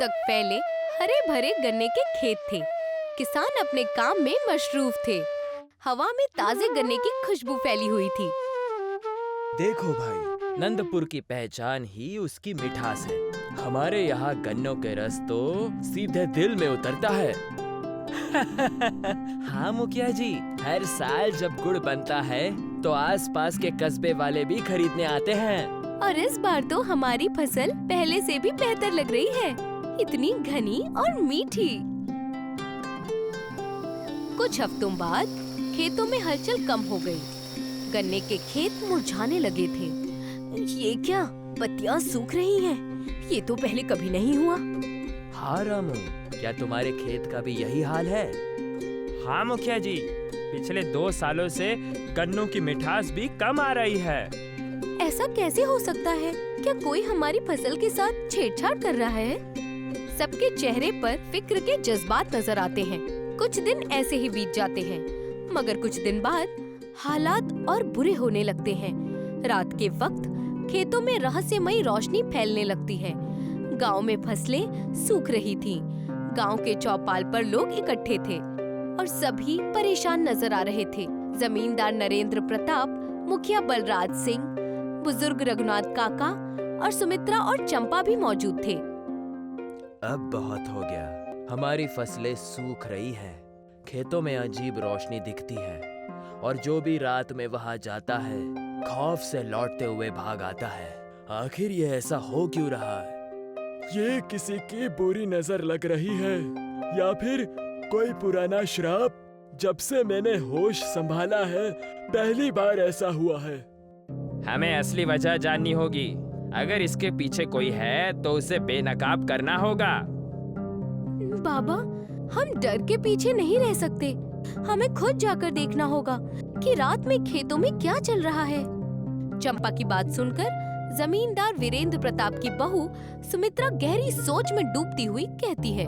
तक फैले हरे भरे गन्ने के खेत थे। किसान अपने काम में मशरूफ थे। हवा में ताजे गन्ने की खुशबू फैली हुई थी। देखो भाई, नंदपुर की पहचान ही उसकी मिठास है। हमारे यहाँ गन्नों के रस तो सीधे दिल में उतरता है। हाँ मुखिया जी, हर साल जब गुड़ बनता है तो आसपास के कस्बे वाले भी खरीदने आते हैं। और इस बार तो हमारी फसल पहले से भी बेहतर लग रही है, इतनी घनी और मीठी। कुछ हफ्तों बाद खेतों में हलचल कम हो गई। गन्ने के खेत मुरझाने लगे थे। ये क्या, पत्तियां सूख रही हैं? ये तो पहले कभी नहीं हुआ। हाँ रामू, क्या तुम्हारे खेत का भी यही हाल है? हाँ मुखिया जी, पिछले 2 सालों से गन्नों की मिठास भी कम आ रही है। ऐसा कैसे हो सकता है? क्या कोई हमारी फसल के साथ छेड़छाड़ कर रहा है? सबके चेहरे पर फिक्र के जज्बात नजर आते हैं। कुछ दिन ऐसे ही बीत जाते हैं, मगर कुछ दिन बाद हालात और बुरे होने लगते हैं। रात के वक्त खेतों में रहस्यमयी रोशनी फैलने लगती है। गांव में फसलें सूख रही थीं। गांव के चौपाल पर लोग इकट्ठे थे और सभी परेशान नजर आ रहे थे। जमींदार नरेंद्र प्रताप, मुखिया बलराज सिंह, बुजुर्ग रघुनाथ काका और सुमित्रा और चंपा भी मौजूद थे। अब बहुत हो गया, हमारी फसलें सूख रही हैं। खेतों में अजीब रोशनी दिखती है और जो भी रात में वहां जाता है खौफ से लौटते हुए भाग आता है। आखिर ये ऐसा हो क्यों रहा है? ये किसी की बुरी नजर लग रही है या फिर कोई पुराना श्राप? जब से मैंने होश संभाला है पहली बार ऐसा हुआ है। हमें असली वजह जाननी होगी। अगर इसके पीछे कोई है तो उसे बेनकाब करना होगा। बाबा, हम डर के पीछे नहीं रह सकते। हमें खुद जाकर देखना होगा कि रात में खेतों में क्या चल रहा है। चंपा की बात सुनकर जमींदार वीरेंद्र प्रताप की बहू सुमित्रा गहरी सोच में डूबती हुई कहती है,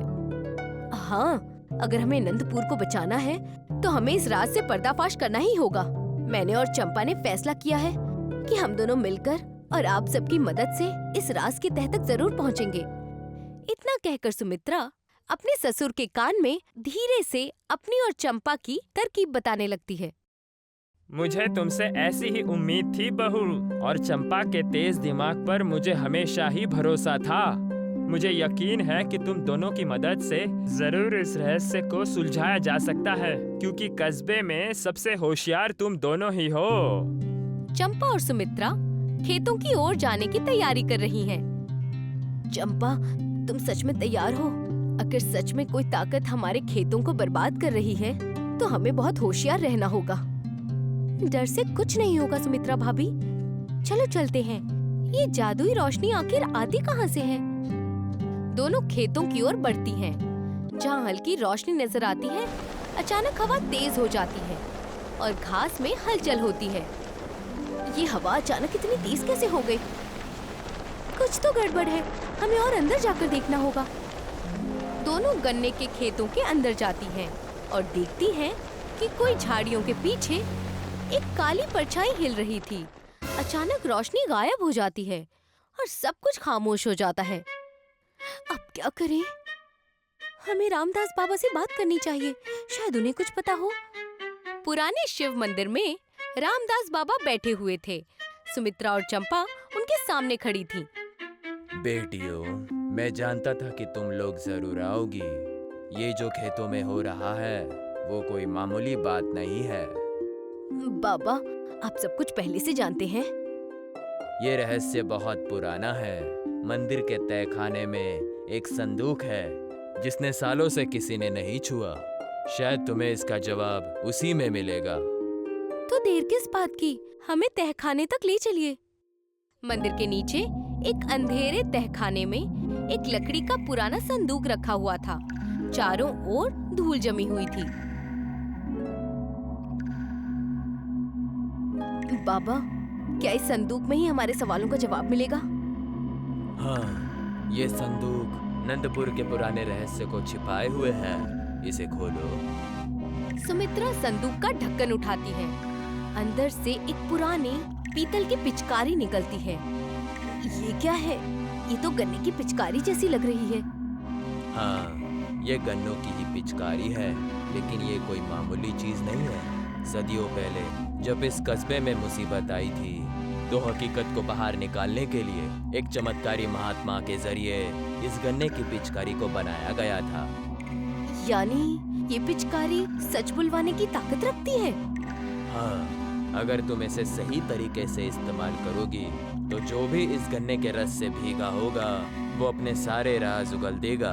हाँ, अगर हमें नंदपुर को बचाना है तो हमें इस राज से पर्दाफाश करना ही होगा। मैंने और चंपा ने फैसला किया है कि हम दोनों मिलकर और आप सबकी मदद से इस राज की तह तक जरूर पहुंचेंगे। इतना कहकर सुमित्रा अपने ससुर के कान में धीरे से अपनी और चंपा की तरकीब बताने लगती है। मुझे तुमसे ऐसी ही उम्मीद थी बहू, और चंपा के तेज दिमाग पर मुझे हमेशा ही भरोसा था। मुझे यकीन है कि तुम दोनों की मदद से जरूर इस रहस्य को सुलझाया जा सकता है, क्योंकि कस्बे में सबसे होशियार तुम दोनों ही हो। चंपा और सुमित्रा खेतों की ओर जाने की तैयारी कर रही हैं। चंपा, तुम सच में तैयार हो? अगर सच में कोई ताकत हमारे खेतों को बर्बाद कर रही है तो हमें बहुत होशियार रहना होगा। डर से कुछ नहीं होगा सुमित्रा भाभी, चलो चलते हैं। ये जादुई रोशनी आखिर आती कहाँ से है? दोनों खेतों की ओर बढ़ती हैं। जहाँ हल्की रोशनी नजर आती है, अचानक हवा तेज हो जाती है और घास में हलचल होती है। ये हवा अचानक इतनी तेज कैसे हो गई? कुछ तो गड़बड़ है, हमें और अंदर जाकर देखना होगा। दोनों गन्ने के खेतों के अंदर जाती हैं और देखती हैं कि कोई झाड़ियों के पीछे एक काली परछाई हिल रही थी। अचानक रोशनी गायब हो जाती है और सब कुछ खामोश हो जाता है। अब क्या करें? हमें रामदास बाबा से बात करनी चाहिए, शायद उन्हें कुछ पता हो। पुराने शिव मंदिर में रामदास बाबा बैठे हुए थे। सुमित्रा और चंपा उनके सामने खड़ी थीं। बेटियों, मैं जानता था कि तुम लोग जरूर आओगी। ये जो खेतों में हो रहा है वो कोई मामूली बात नहीं है। बाबा, आप सब कुछ पहले से जानते हैं। ये रहस्य बहुत पुराना है। मंदिर के तहखाने में एक संदूक है जिसने सालों से किसी ने नहीं छुआ। शायद तुम्हें इसका जवाब उसी में मिलेगा। तो देर किस बात की, हमें तहखाने तक ले चलिए। मंदिर के नीचे एक अंधेरे तहखाने में एक लकड़ी का पुराना संदूक रखा हुआ था। चारों ओर धूल जमी हुई थी। बाबा, क्या इस संदूक में ही हमारे सवालों का जवाब मिलेगा? हाँ, ये संदूक नंदपुर के पुराने रहस्य को छिपाए हुए है। इसे खोलो। सुमित्रा संदूक का ढक्कन उठाती है। अंदर से एक पुरानी पीतल की पिचकारी निकलती है। ये क्या है? ये तो गन्ने की पिचकारी जैसी लग रही है। हाँ, ये गन्नों की ही पिचकारी है, लेकिन ये कोई मामूली चीज नहीं है। सदियों पहले जब इस कस्बे में मुसीबत आई थी, तो हकीकत को बाहर निकालने के लिए एक चमत्कारी महात्मा के जरिए इस गन्ने की पिचकारी को बनाया गया था। यानी ये पिचकारी सच बुलवाने की ताकत रखती है। हाँ, अगर तुम इसे सही तरीके से इस्तेमाल करोगी, तो जो भी इस गन्ने के रस से भीगा होगा, वो अपने सारे राज उगल देगा।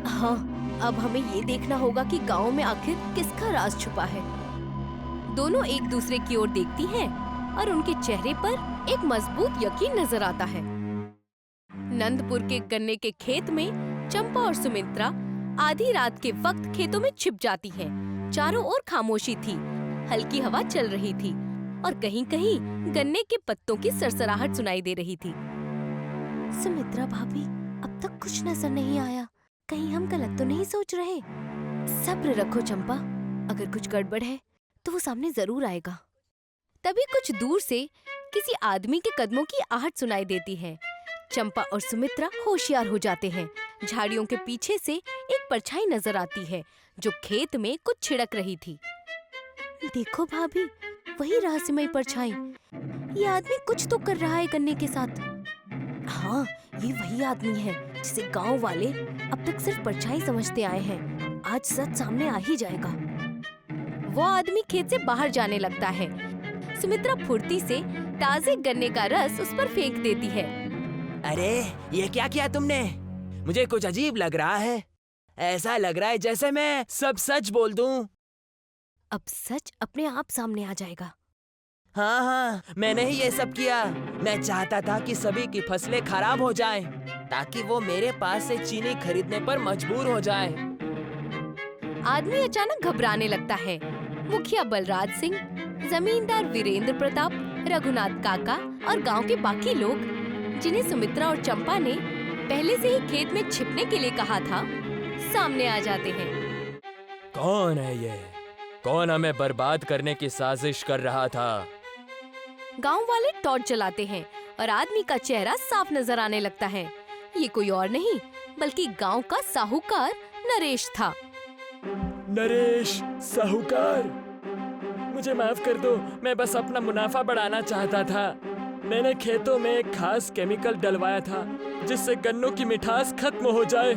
हाँ, अब हमें ये देखना होगा कि गांव में आखिर किसका राज छुपा है। दोनों एक दूसरे की ओर देखती हैं और उनके चेहरे पर एक मजबूत यकीन नजर आता है। नंदपुर के गन्ने के खेत में चंपा और सुमित्रा आधी रात के वक्त खेतों में छिप जाती हैं। चारों ओर खामोशी थी, हल्की हवा चल रही थी और कहीं-कहीं गन्ने के पत्तों की सरसराहट सुनाई दे रही थी। सुमित्रा भाभी, अब तक कुछ नजर नहीं आया। कहीं हम गलत तो नहीं सोच रहे? सब्र रखो चंपा, अगर कुछ गड़बड़ है तो वो सामने जरूर आएगा। तभी कुछ दूर से किसी आदमी के कदमों की आहट सुनाई देती है। चंपा और सुमित्रा होशियार हो जाते हैं। झाड़ियों के पीछे से एक परछाई नजर आती है जो खेत में कुछ छिड़क रही थी। देखो भाभी, वही रहस्यमय परछाई। ये आदमी कुछ तो कर रहा है गन्ने के साथ। हाँ, ये वही आदमी है जिसे गांव वाले अब तक सिर्फ परछाई समझते आए हैं। आज सच सामने आ ही जाएगा। वो आदमी खेत से बाहर जाने लगता है। सुमित्रा फुर्ती से ताजे गन्ने का रस उस पर फेंक देती है। अरे, ये क्या किया तुमने? मुझे कुछ अजीब लग रहा है। ऐसा लग रहा है जैसे मैं सब सच बोल दूं। अब सच अपने आप सामने आ जाएगा। हाँ, मैंने ही ये सब किया। मैं चाहता था कि सभी की फसलें खराब हो जाएं, ताकि वो मेरे पास से चीनी खरीदने पर मजबूर हो जाएं। आदमी अचानक घबराने लगता है। मुखिया बलराज सिंह, जमींदार वीरेंद्र प्रताप, रघुनाथ काका और गांव के बाकी लोग, जिन्हें सुमित्रा और चंपा ने पहले से ही खेत में छिपने के लिए कहा था, सामने आ जाते हैं। कौन है ये? कौन हमें बर्बाद करने की साजिश कर रहा था? गांव वाले टॉर्च जलाते हैं और आदमी का चेहरा साफ नजर आने लगता है। ये कोई और नहीं बल्कि गांव का साहूकार नरेश था। नरेश, साहूकार, मुझे माफ कर दो। मैं बस अपना मुनाफा बढ़ाना चाहता था। मैंने खेतों में एक खास केमिकल डलवाया था जिससे गन्नों की मिठास खत्म हो जाए।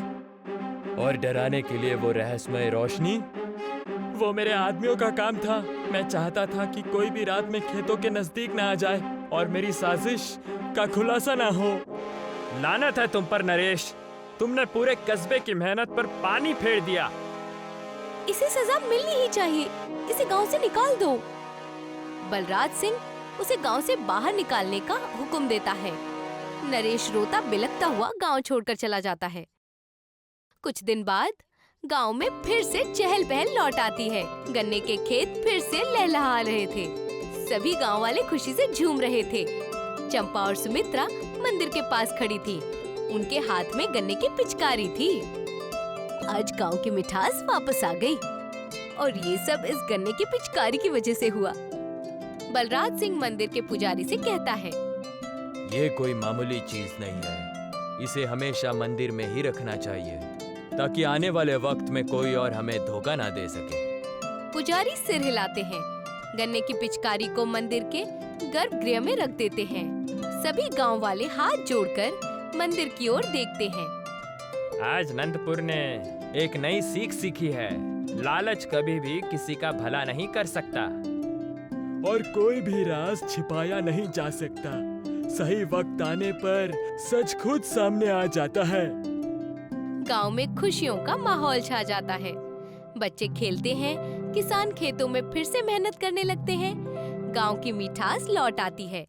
और डराने के लिए वो रहस्यमय रोशनी? वो मेरे आदमियों का काम था। मैं चाहता था कि कोई भी रात में खेतों के नजदीक न आ जाए और मेरी साजिश का खुलासा ना हो। लानत है तुम पर नरेश, तुमने पूरे कस्बे की मेहनत पर पानी फेर दिया। इसे सजा मिलनी ही चाहिए। इसे गांव से निकाल दो। बलराज सिंह उसे गांव से बाहर निकालने का हुक्म देता है। नरेश रोता बिलखता हुआ गांव छोड़कर चला जाता है। कुछ दिन बाद गांव में फिर से चहल पहल लौट आती है। गन्ने के खेत फिर से लहलहा रहे थे। सभी गांव वाले खुशी से झूम रहे थे। चंपा और सुमित्रा मंदिर के पास खड़ी थी। उनके हाथ में गन्ने की पिचकारी थी। आज गांव की मिठास वापस आ गई और ये सब इस गन्ने की पिचकारी की वजह से हुआ। बलराज सिंह मंदिर के पुजारी से कहता है, ये कोई मामूली चीज नहीं है। इसे हमेशा मंदिर में ही रखना चाहिए, ताकि आने वाले वक्त में कोई और हमें धोखा ना दे सके। पुजारी सिर हिलाते हैं। गन्ने की पिचकारी को मंदिर के गर्भगृह में रख देते हैं। सभी गांव वाले हाथ जोड़कर मंदिर की ओर देखते हैं। आज नंदपुर ने एक नई सीख सीखी है। लालच कभी भी किसी का भला नहीं कर सकता। और कोई भी राज छिपाया नहीं जा सकता। सही वक्त आने पर सच खुद सामने आ जाता है। गांव में खुशियों का माहौल छा जाता है। बच्चे खेलते हैं, किसान खेतों में फिर से मेहनत करने लगते हैं। गांव की मिठास लौट आती है।